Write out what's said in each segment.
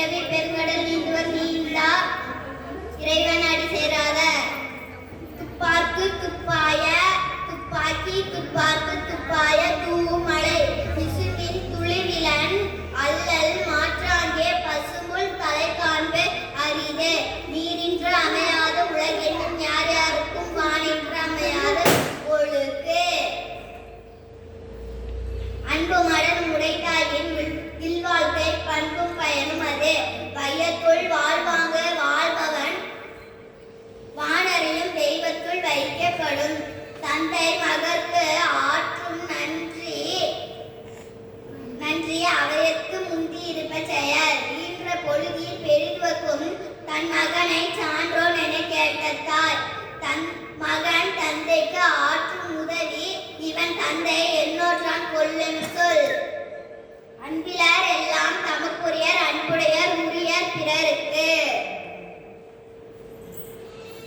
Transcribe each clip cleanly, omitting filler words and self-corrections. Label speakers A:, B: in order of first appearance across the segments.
A: பிறவி பெருங்கடல் நீந்துவர் நீந்தா இறைவன் அடி சேராத. துப்பார்க்கு துப்பாய துப்பாக்கி துப்பார்க்கு துப்பாய தூவும் மழை விசும்பின் துளிவிலன் அல்லல் மாற்றாங்கே பசுமுள் தலை காண்பு அரிது. நீரின்று அமையாத உலகென்னும் யார் யாருக்கும் வானின்று அமையாத ஒழுக்கு. அன்பு மடன் உடைத்தாயின் இல்வாழ்க்கை பண்பும் பயனும் அது. வையத்துள் வாழ்வாங்க வாழ்பவன் வானரையும் தெய்வத்துள் வைக்கப்படும். தந்தை மகற்கு ஆற்றும் நன்றி அவையற்கு முந்தி இருப்ப செயல். ஈன்ற பொழுதில் பெரிதுவக்கும் தன் மகனை சான்றோன் என கேட்டத்தாய். தன் மகன் தந்தைக்கு ஆற்றும் உதவி இவன் தந்தை எண்ணோற்றான் கொல்லும் சொல். அன்பிலார் எல்லாம் தமக்குரியர் அன்புடையர் உரியர் பிறருக்கு.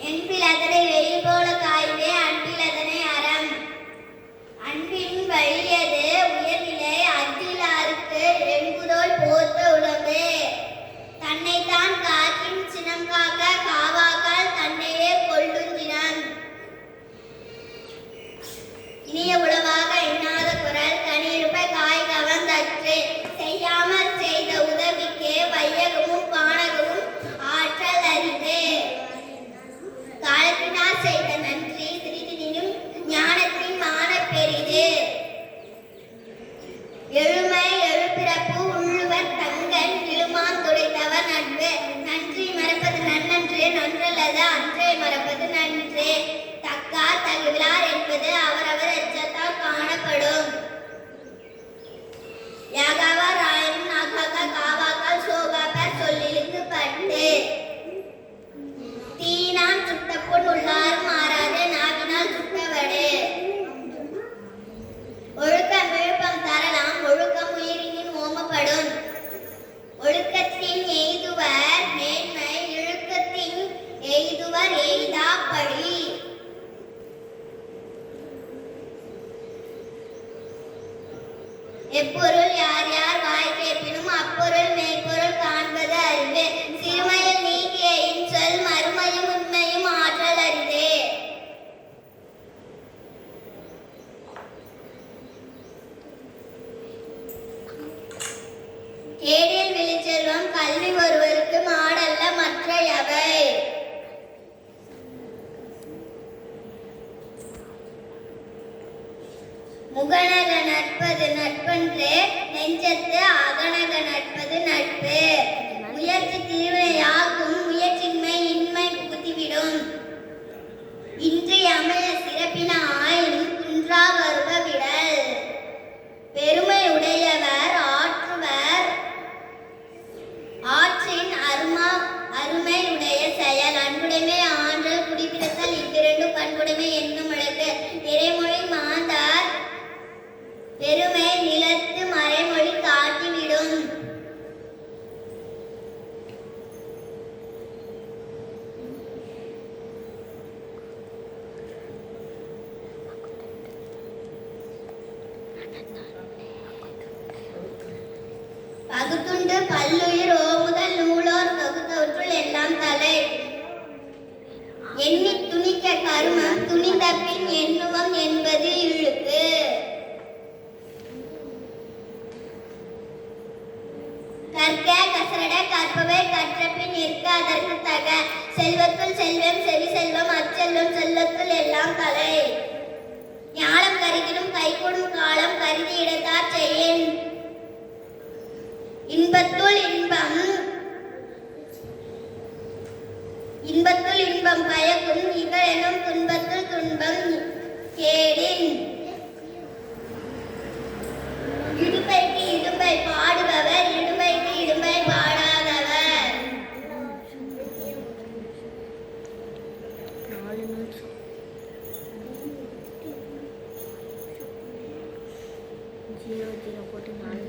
A: என்பிலதனை வெயில் போல காய்வே அன்பிலதனை அறம். அன்பின் வழியது உயர்நிலை அத்திலாருக்கு எங்குதோல் போர்த்த உடம்பு. தன்னைத்தான் காக்கின் சினம் காக்க காவாக்கால் தன்னையே கொள்ளும் சினம். இனிய உளவாக எண்ணாத குரல் தனியிருப்ப காய் கவர்ந்தற்று. செய்யாமல் செய்த உதவிக்கு வையகமும் பானகமும் ஆற்றல் அரிது. காலத்தினால் செய்த நன்றி சிறிதினும் ஞானத்தின் மான பெரிது. எழுமை எழுபிறப்பு உள்ளுவர் தங்கன் இழுமான் துடைத்தவர் நட்பு. நன்றி மறப்பது நன்னன்று நன்றல்லது அன்றே மறப்பது நன்றே. தக்கார் தகுவிலார் என்பது அவரவர் எச்சத்தால் காணப்படும். யாகாவார் ஆயினும் நாகாக்கா காவாக்கால் சோகாப்பர் சொல்லிலுக்கு பட்டு. தீனான் சுட்டப்புண் உள்ளாரும் மாறாது நாவினால் சுட்டவடு. ஒழுக்கம் விழுப்பம் தரலாம் ஒழுக்கம் உயிரினின் ஓமப்படும். ஒழுக்கத்தின் எய்துவர் மேன்மை இழுக்கத்தின் எய்துவர் எய்தா பழி. எப்பொருள் யார் யார் வாய் கேட்பினும் அப்பொருள் மெய்ப்பொருள் காண்பது அறிவு. சிறுமையில் நீக்கிய இன்சொல் மறுமையும் உண்மையும் ஆற்றல் அரிதே. கேடில் விழிச்செல்வம் கல்வி ஒருவருக்கு மாடல்ல மற்ற எவை. முகநக நட்பது நட்பன்று நெஞ்சத்து அகநக நட்பது நட்பு. முயற்சி தீவினையாகும் முயற்சின்மை இன்மை புகுத்திவிடும். இன்றி அமைய சிறப்பின ஆயினும் குன்றா வருவ விடல். பெருமை உடையவர் ஆற்றுவர் ஆற்றின் அருமை உடைய செயல். அன்புடைமை ஆற்றல் குடிபிடித்தல் இவ்விரண்டு பண்புடைமை என்னும் அழகு. நிறைமொழி மாந்தார் பெருமை நிலத்து மறைமொழி காட்டிவிடும். பகுத்துண்டு பல்லுயிர் ஓமுதல் நூலோர் தொகுத்தவற்றுள் எல்லாம் தலை. எண்ணி துணிக்க கருமம் துணிந்த பின் எண்ணுவம் என்பது இழுக்கு. கற்க கசரட கற்பவை கற்றபின் நிற்க அதற்கு தக. செல்வத்துள் செல்வம் செவி செல்வம் அச்செல்வம் செல்லத்துள் எல்லாம் தலை. ஞானம் கருதினும் கைகூடும் காலம் கருதி இடத்தார் செய்யேன். இன்பத்துள் இன்பம் பயக்கும் இகழெனும் துன்பத்துள் துன்பம் கேடின். இடும்பைக்கு இடும்பை பாடுபவர் இடும்பைக்கு இடும்பை பாடாதவர்.
B: ஜீரோ ஜீரோ போட்டு 4